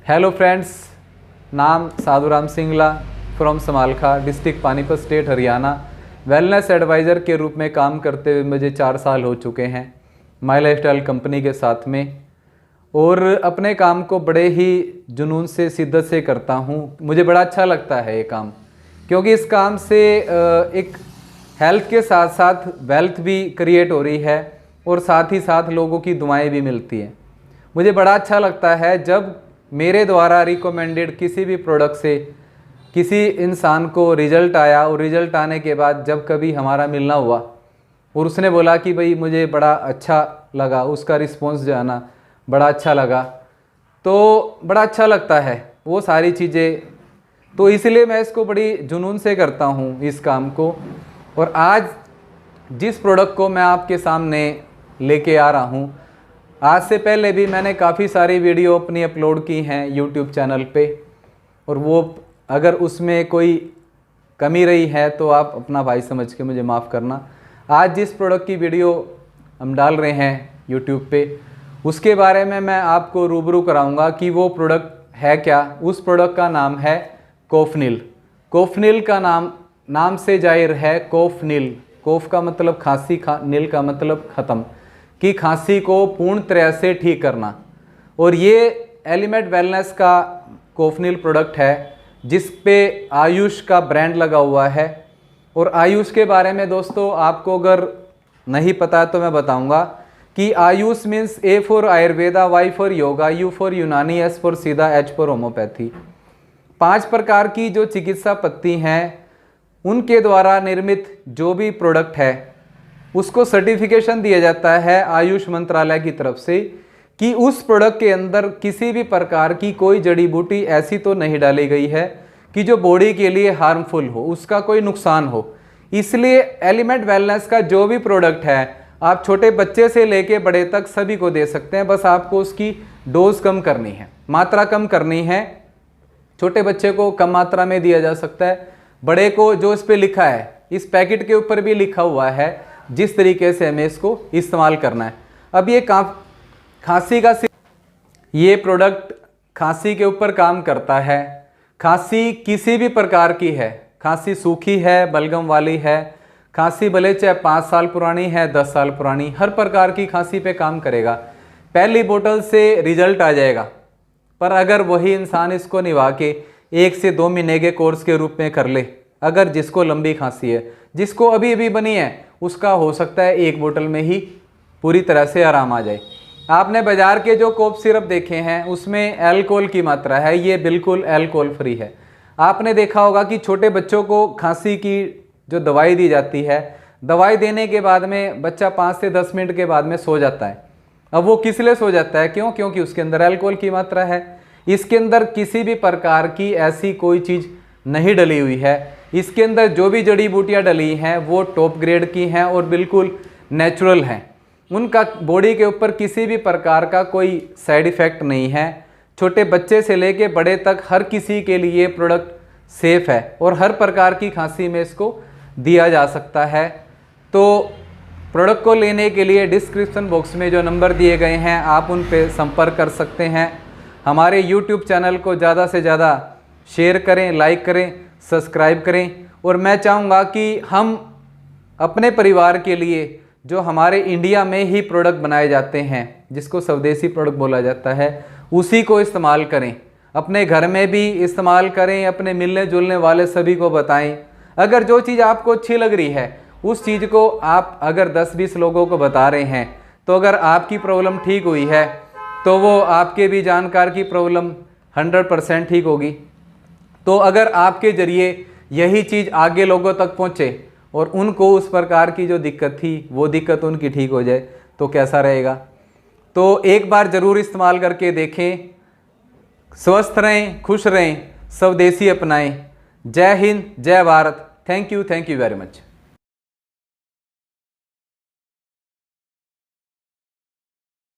Hello friends, नाम Sadhuram Singla from Samalkha district Panipat state Haryana. Wellness advisor के रूप में काम करते हुए मुझे 4 साल हो चुके हैं माई लाइफस्टाइल कंपनी के साथ में, और अपने काम को बड़े ही जुनून से शिद्दत से करता हूँ। मुझे बड़ा अच्छा लगता है ये काम, क्योंकि इस काम से एक हेल्थ के साथ साथ वेल्थ भी क्रिएट हो रही है और साथ ही साथ लोगों की दुआएं भी मिलती हैं। मुझे बड़ा अच्छा लगता है जब मेरे द्वारा रिकमेंडेड किसी भी प्रोडक्ट से किसी इंसान को रिज़ल्ट आया, और रिज़ल्ट आने के बाद जब कभी हमारा मिलना हुआ और उसने बोला कि भाई मुझे बड़ा अच्छा लगा, उसका रिस्पॉन्स जो है ना बड़ा अच्छा लगा, तो बड़ा अच्छा लगता है वो सारी चीज़ें। तो इसलिए मैं इसको बड़ी जुनून से करता हूँ इस काम को। और आज जिस प्रोडक्ट को मैं आपके सामने लेके आ रहा हूँ, आज से पहले भी मैंने काफ़ी सारी वीडियो अपनी अपलोड की हैं यूट्यूब चैनल पे, और वो अगर उसमें कोई कमी रही है तो आप अपना भाई समझ के मुझे माफ़ करना। आज जिस प्रोडक्ट की वीडियो हम डाल रहे हैं यूट्यूब पे, उसके बारे में मैं आपको रूबरू कराऊंगा कि वो प्रोडक्ट है क्या। उस प्रोडक्ट का नाम है कोफनिल। कोफनिल का नाम से जाहिर है कोफनिल। कोफ का मतलब खांसी, नील का मतलब ख़त्म, कि खांसी को पूर्ण तरह से ठीक करना। और ये एलिमेंट वेलनेस का कोफनिल प्रोडक्ट है जिस पे आयुष का ब्रांड लगा हुआ है। और आयुष के बारे में दोस्तों आपको अगर नहीं पता तो मैं बताऊंगा कि AYUSH means A for Ayurveda, Y for yoga, U for Unani, S for Siddha, H for homeopathy. 5 प्रकार की जो चिकित्सा पत्ती हैं उनके द्वारा निर्मित जो भी प्रोडक्ट है उसको सर्टिफिकेशन दिया जाता है आयुष मंत्रालय की तरफ से कि उस प्रोडक्ट के अंदर किसी भी प्रकार की कोई जड़ी बूटी ऐसी तो नहीं डाली गई है कि जो बॉडी के लिए हार्मफुल हो, उसका कोई नुकसान हो। इसलिए एलिमेंट वेलनेस का जो भी प्रोडक्ट है आप छोटे बच्चे से लेके बड़े तक सभी को दे सकते हैं। बस आपको उसकी डोज कम करनी है, मात्रा कम करनी है। छोटे बच्चे को कम मात्रा में दिया जा सकता है, बड़े को जो इस पे लिखा है, इस पैकेट के ऊपर भी लिखा हुआ है जिस तरीके से हमें इसको इस्तेमाल करना है। अब ये खांसी का ये प्रोडक्ट खांसी के ऊपर काम करता है। खांसी किसी भी प्रकार की है, खांसी सूखी है, बलगम वाली है, खांसी भले चाहे 5 साल पुरानी है, 10 साल पुरानी, हर प्रकार की खांसी पे काम करेगा। पहली बोतल से रिजल्ट आ जाएगा, पर अगर वही इंसान इसको निभा के 1 से 2 महीने के कोर्स के रूप में कर ले, अगर जिसको लंबी खांसी है, जिसको अभी अभी बनी है, उसका हो सकता है 1 बोतल में ही पूरी तरह से आराम आ जाए। आपने बाजार के जो कोफ सिरप देखे हैं उसमें अल्कोहल की मात्रा है, ये बिल्कुल अल्कोहल फ्री है। आपने देखा होगा कि छोटे बच्चों को खांसी की जो दवाई दी जाती है, दवाई देने के बाद में बच्चा 5 से 10 मिनट के बाद में सो जाता है। अब वो किस लिए सो जाता है? क्यों? क्योंकि उसके अंदर अल्कोहल की मात्रा है। इसके अंदर किसी भी प्रकार की ऐसी कोई चीज़ नहीं डली हुई है। इसके अंदर जो भी जड़ी बूटियाँ डली हैं वो टॉप ग्रेड की हैं और बिल्कुल नेचुरल हैं। उनका बॉडी के ऊपर किसी भी प्रकार का कोई साइड इफ़ेक्ट नहीं है। छोटे बच्चे से लेके बड़े तक हर किसी के लिए प्रोडक्ट सेफ़ है और हर प्रकार की खांसी में इसको दिया जा सकता है। तो प्रोडक्ट को लेने के लिए डिस्क्रिप्शन बॉक्स में जो नंबर दिए गए हैं आप उन पर संपर्क कर सकते हैं। हमारे यूट्यूब चैनल को ज़्यादा से ज़्यादा शेयर करें, लाइक करें, सब्सक्राइब करें। और मैं चाहूँगा कि हम अपने परिवार के लिए जो हमारे इंडिया में ही प्रोडक्ट बनाए जाते हैं, जिसको स्वदेशी प्रोडक्ट बोला जाता है, उसी को इस्तेमाल करें। अपने घर में भी इस्तेमाल करें, अपने मिलने जुलने वाले सभी को बताएं। अगर जो चीज़ आपको अच्छी लग रही है उस चीज़ को आप अगर 10-20 लोगों को बता रहे हैं, तो अगर आपकी प्रॉब्लम ठीक हुई है तो वो आपके भी जानकार की प्रॉब्लम 100% ठीक होगी। तो अगर आपके ज़रिए यही चीज़ आगे लोगों तक पहुँचे और उनको उस प्रकार की जो दिक्कत थी वो दिक्कत उनकी ठीक हो जाए तो कैसा रहेगा। तो एक बार ज़रूर इस्तेमाल करके देखें। स्वस्थ रहें, खुश रहें, स्वदेशी अपनाएं। जय हिंद, जय Bharat. Thank you very much.